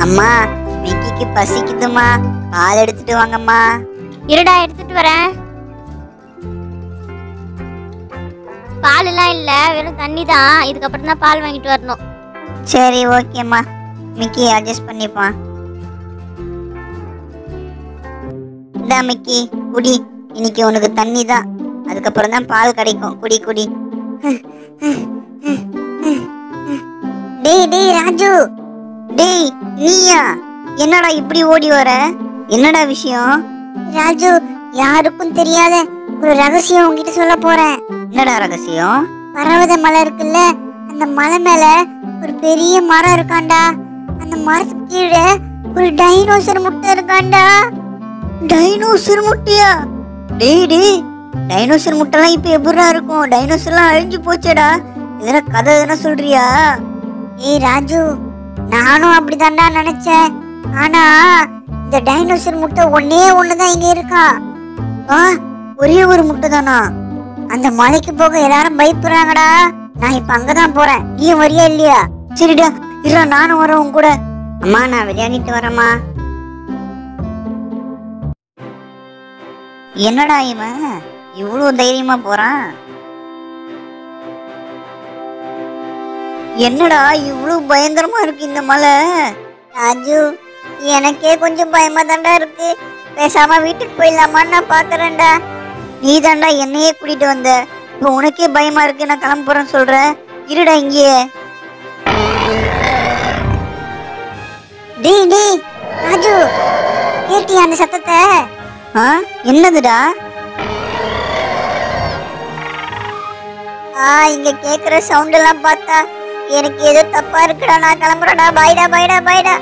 அம்மா, மிக்கிக்கு பசிக்குதுமா, பால் எடுத்துட்டு வாங்கம்மா. இருடா, எடுத்துட்டு வரேன். பால் எல்லாம் இல்ல, வெறும் தண்ணி தான். இதுக்கப்புறம் தான் பால் வாங்கிட்டு வரணும். சரி, ஓகேம்மா. மிக்கி அட்ஜஸ்ட் பண்ணிப்பான். இந்தா மிக்கி, குடி. இன்னைக்கு உனக்கு தண்ணி தான், அதுக்கப்புறம் தான் பால் கிடைக்கும். குடி குடி. டேய் ராஜு, டேய் நீயா? என்னடா இப்படி ஓடி வர? என்னடா விஷயம்? ராஜு, யாருக்கும் தெரியாத ஒரு ரகசியம் உங்ககிட்ட சொல்ல போறேன். என்னடா ரகசியம்? பர்வத மலை இருக்குல்ல, அந்த மலை மேல ஒரு பெரிய மரம் இருக்காண்டா. அந்த மரத்துக்கு கீழே ஒரு டைனோசர் முட்டை இருக்காண்டா. டைனோசர் முட்டையா? டேய், டைனோசர் முட்டைலாம் இப்ப எப்படிடா இருக்கும்? டைனோசர்லாம் அழிஞ்சு போச்சேடா. இதென்ன கதை எதுனா சொல்றியா? ஏய் ராஜு, நானும் அப்படிதான்டா நினைச்சேன். ஆனா இந்த டைனோசர் முட்டை ஒண்ணுதான் இங்க இருக்கா. ஒரே ஒரு முட்டை தானா? அந்த மலைக்கு போக எல்லாரும் பயப்படுறாங்கடா. நான் இப்ப அங்கதான் போறேன். நீ வரியா இல்லையா? சரிடா, இல்ல நானும் வரேன் உன் கூட. அம்மா, நான் விளையாடிட்டு வரேம்மா. என்னடா இவன் இவ்வளவு தைரியமா போறான்? என்னடா இவ்வளவு பயங்கரமா இருக்கு இந்த மலை? ராஜு, எனக்கே கொஞ்சம் பயமா தாண்டா இருக்கு. பேசாம வீட்டுக்கு போயிடலாமான்னு நான் பாக்குறேன்டா. நீ தாண்டா என்னையே கூட்டிட்டு வந்த. இப்போ உனக்கே பயமா இருக்கு, நான் கிளம்ப போறேன்னு சொல்ற. இருடா இங்கேயே. டேய் ராஜு, கேட்டியா அந்த சத்தத்தை? என்னதுடா? இங்க கேக்குற சவுண்ட் எல்லாம் பார்த்தா எனக்கு ஏதோ தப்பா இருக்குடா. நான் கிளம்புறேன்டா. பாய்டா.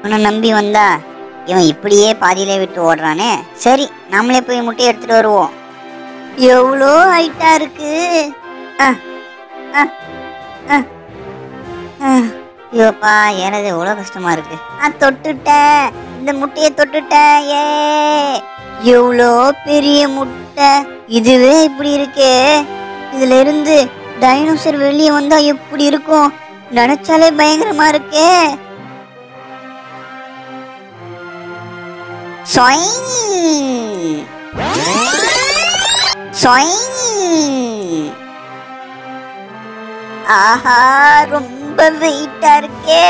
உன்னை நம்பி வந்தா இவன் இப்படியே பாதியிலே விட்டு ஓடுறானே. சரி, நாமளே போய் முட்டையை எடுத்துட்டு வருவோம். எவ்வளோ ஹைட்டா இருக்கு. ஐயோப்பா, ஏறது எவ்வளோ கஷ்டமா இருக்கு. நான் தொட்டுட்டேன், இந்த முட்டையை தொட்டுட்டேன். எவ்வளோ பெரிய முட்டை! இதுவே இப்படி இருக்கே. இதுல இருந்து டைனோசர் வெளியே வந்தா எப்படி இருக்கும்? நினைச்சாலே பயங்கரமா இருக்கே. ஆஹா, ரொம்ப வெயிட்டா இருக்கே.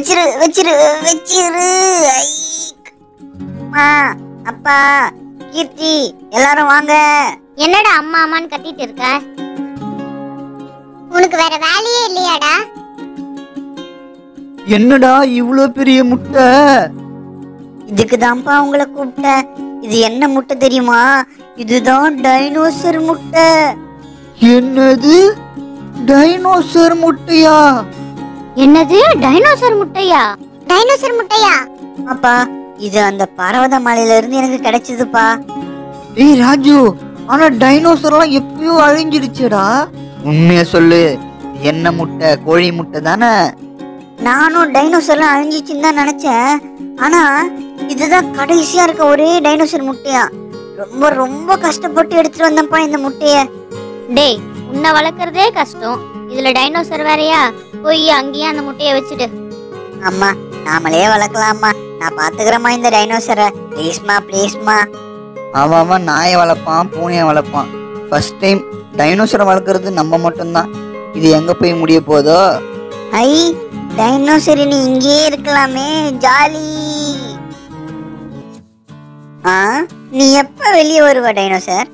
வச்சிரு. அப்பா, கீர்த்தி, எல்லாரும் வாங்க. என்னடா அம்மா அம்மான்னு கத்திட்டு இருக்க? உனக்கு வேற வேலையே இல்லையாடா? என்னடா இவ்வளோ பெரிய முட்டை? இதுக்கு தான்ப்பா உங்களை கூப்பிட்டேன். இது என்ன முட்டை தெரியுமா? இதுதான் டைனோசர் முட்டை. என்னது, டைனோசர் முட்டையா? என்னது, டைனோசர் முட்டையா? அப்பா, இது அந்த பர்வத மலையில இருந்து எனக்கு கிடைச்சதுப்பா. ஏய் ராஜு, ஆனா டைனோசர்லாம் எப்பயோ அழிஞ்சிடுச்சுடா. உண்மையா சொல்லு, என்ன முட்டை? கோழி முட்டை தானே? நானும் டைனோசர்லாம் அழிஞ்சிச்சுன்னு தான் நினைச்சேன். ஆனா இதுதான் கடைசியா இருக்க ஒரே டைனோசர் முட்டையா. ரொம்ப ரொம்ப கஷ்டப்பட்டு எடுத்துட்டு வந்தப்பா இந்த முட்டைய. டேய், உன்னை வளர்க்கறதே கஷ்டம், இதுல டைனோசர் வேறையா? போய் அங்கேயே அந்த முட்டைய வச்சுடு. அம்மா, நாமளே வளர்க்கலாமா? நான் பாத்துக்கிறேம்மா இந்த டைனோசரை. ப்ளீஸ்மா. ஆமாமா, நாயை வளர்ப்பான், பூனையை வளர்ப்பான். ஃபர்ஸ்ட் டைம் டைனோசரை வளர்க்கறது நம்ம மட்டும்தான். இது எங்க போய் முடிய போதோ? டைனோசர் நீ இங்கே இருக்கலாமே, ஜாலி. நீ எப்ப வெளியே வருவ டைனோசர்?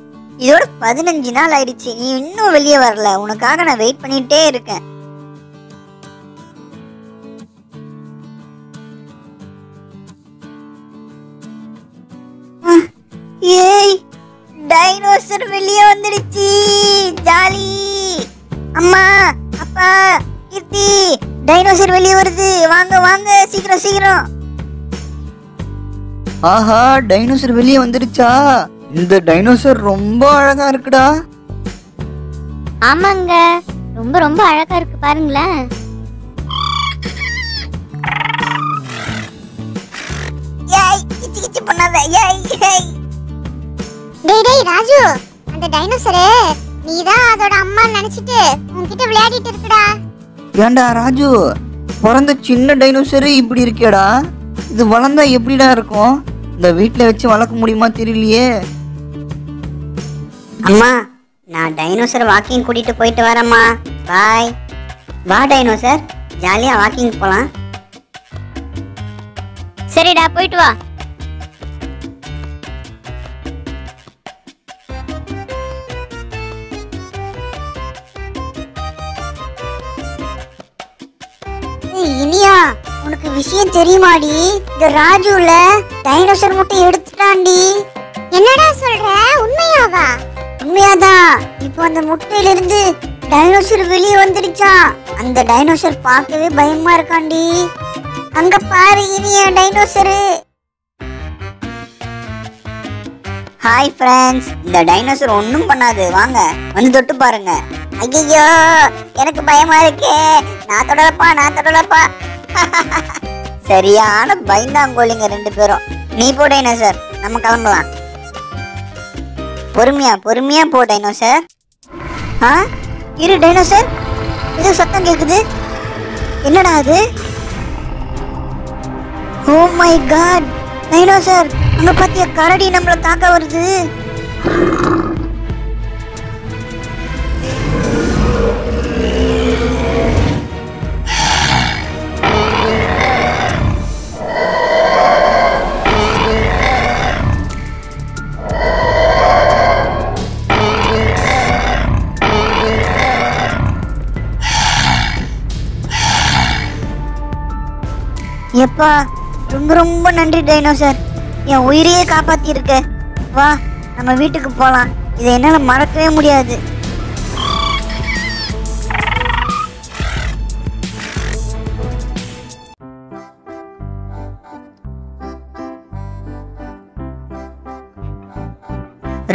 இதோட 15 நாள் ஆயிடுச்சு, நீ இன்னும் வெளியே வரல. உனக்காக நான் வெயிட் பண்ணிட்டே இருக்கேன். ஏய், டைனோசர் வெளியே வந்துடுச்சு, ஜாலி. அம்மா, அப்பா, கீர்த்தி, டைனோசர் வெளியே வருது. வாங்க, சீக்கிரம். ஆஹா, டைனோசர் வெளியே வந்துடுச்சா? இந்த டைனோசர் ரொம்ப அழகா இருக்குடா. ஆமாங்க, ரொம்ப ரொம்ப அழகா இருக்கு, பாருங்களேன். கிச்சு பண்ணாத. டேய் ராஜு, அந்த டைனோசரை நீதான் அதோட அம்மா நினைச்சிட்டு உன்கிட்ட விளையாடிட்டு இருக்குடா. ஏண்டா ராஜு, பிறந்த சின்ன டைனோசர் இப்படி இருக்கேடா. இது வளர்ந்தா எப்படிடா இருக்கும்? இந்த வீட்டில் வச்சு வளர்க்க முடியுமா தெரியலையே. அம்மா, நான் டைனோசர் வாக்கிங் கூட்டிட்டு போயிட்டு வரேம்மா. பாய். வா டைனோசர், ஜாலியா வாக்கிங் போலாம். சரிடா, போயிட்டு வா. இனியா, உனக்கு விஷயம் தெரியுமாடி? இந்த ராஜுல டைனோசர் முட்டை எடுத்துட்டான்டி. என்னடா சொல்ற? உண்மையாவா? உண்மையாதான். இப்போ அந்த முட்டையில இருந்து டைனோசர் வெளியே வந்துடுச்சான். அந்த டைனோசர் பார்க்கவே பயமா இருக்காண்டி. அங்க பாரு இனியா, டைனோசர். ஹாய் ஃப்ரெண்ட்ஸ், இந்த டைனோசர் ஒன்றும் பண்ணாது, வாங்க வந்து தொட்டு பாருங்க. ஐயோ, எனக்கு பயமா இருக்கே. நான் தொடலப்பா. சரியான பயந்தாங்கோலிங்க ரெண்டு பேரும். நீ போ டைனோசர், நம்ம கிளம்பலாம். பொறுமையா போ டைனோசர். இரு டைனோசர், ஏதோ சத்தம் கேக்குது. என்னடா அது? ஓ மை காட், டைனோசர், அங்க பாத்தியா கரடி நம்மள தாக்க வருது. எப்பா, ரொம்ப நன்றி டைனோசர், என் உயிரையே காப்பாத்தி இருக்க. வா, நம்ம வீட்டுக்கு போலாம். இதை என்னால மறக்கவே முடியாது.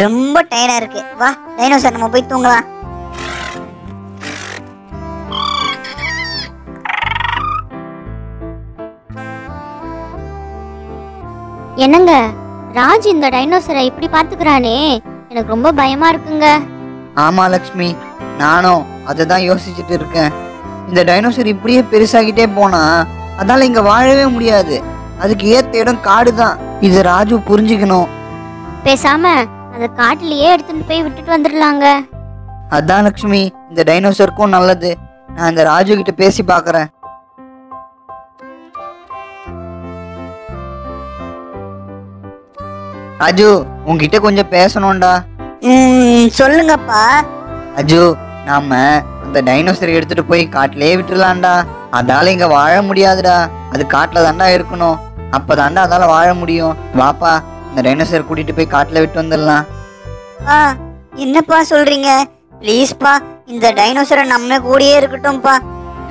ரொம்ப டயர்டா இருக்கு. வா டைனோசர், நம்ம போய் தூங்கலாம். என்னங்க, ராஜ் இந்த டைனோசரை இப்படி பாத்துக்கிறானே, எனக்கு ரொம்ப பயமா இருக்குங்க. ஆமா லக்ஷ்மி, நானும் அதை தான் யோசிச்சுட்டு இருக்கேன். இந்த டைனோசர் இப்படியே பெருசாகிட்டே போனா அதால இங்க வாழவே முடியாது. அதுக்கு ஏத்த இடம் காடு தான். இது ராஜு புரிஞ்சுக்கணும். பேசாம அந்த காட்டுலயே எடுத்துட்டு போய் விட்டுட்டு வந்துடலாங்க. அதான் லக்ஷ்மி, இந்த டைனோசருக்கும் நல்லது. நான் இந்த ராஜு கிட்ட பேசி பாக்குறேன். ராஜு, உன்கிட்ட கொஞ்சம் பேசணும்டா. சொல்லுங்கப்பா. அஜு, நாம அந்த டைனோசரை எடுத்துட்டு போய் காட்டிலே விட்டுலாம்டா. அதால இங்க வாழ முடியாதுடா. அது காட்டுல தாண்டா இருக்கணும். அப்பதாண்டா அதால வாழ முடியும். வாப்பா, இந்த டைனோசர் கூட்டிட்டு போய் காட்டுல விட்டு வந்துடலாம். என்னப்பா சொல்றீங்க? ப்ளீஸ்ப்பா, இந்த டைனோசரை நம்ம கூடயே இருக்கட்டும்பா.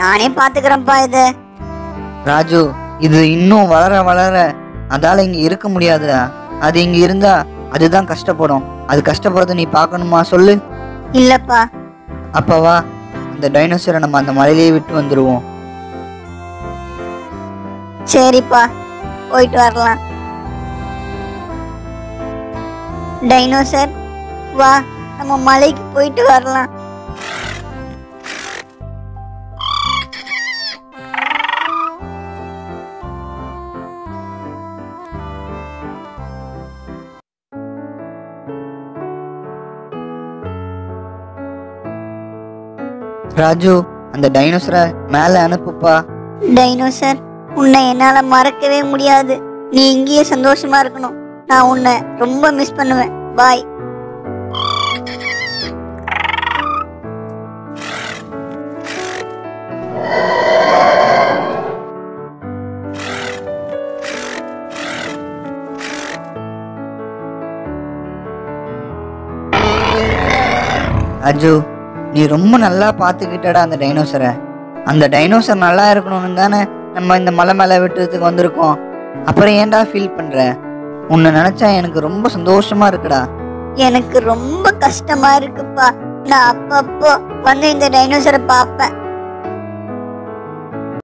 நானே பாத்துக்கிறேன்ப்பா இத. ராஜு, இது இன்னும் வளர வளர அதால இங்க இருக்க முடியாதுடா. அது இங்க இருந்தா அதுதான் கஷ்டப்படும். அது கஷ்டப்படுறத நீ பார்க்கணுமா சொல்லு? இல்லப்பா. அப்ப வா, அந்த டைனோசரை நம்ம அந்த மலையிலேயே விட்டு வந்துருவோம். சரிப்பா, போயிட்டு வரலாம். டைனோசர், வா, நம்ம மலைக்கு போயிட்டு வரலாம். ராஜு, அந்த டைனோசரை மேல அனுப்புப்பா. டைனோசர், உன்னை என்னால மறக்கவே முடியாது. நீ இங்கேயே சந்தோஷமா இருக்கணும். நான் உன்னை ரொம்ப மிஸ் பண்ணுவேன். பாய். அஜு, நீ ரொம்ப நல்லா பாத்துக்கிட்டடா அந்த டைனோசரை. அந்த டைனோசர் நல்லா இருக்கணும்னு தானே நம்ம இந்த மலை மேல விட்டுறதுக்கு வந்திருக்கோம். அப்புறம் ஏன்டா ஃபீல் பண்ற? உன்னை நினைச்சா எனக்கு ரொம்ப சந்தோஷமா இருக்குடா. எனக்கு ரொம்ப கஷ்டமா இருக்குப்பா. நான் அப்பப்போ வந்து இந்த டைனோசரை பார்ப்பேன்.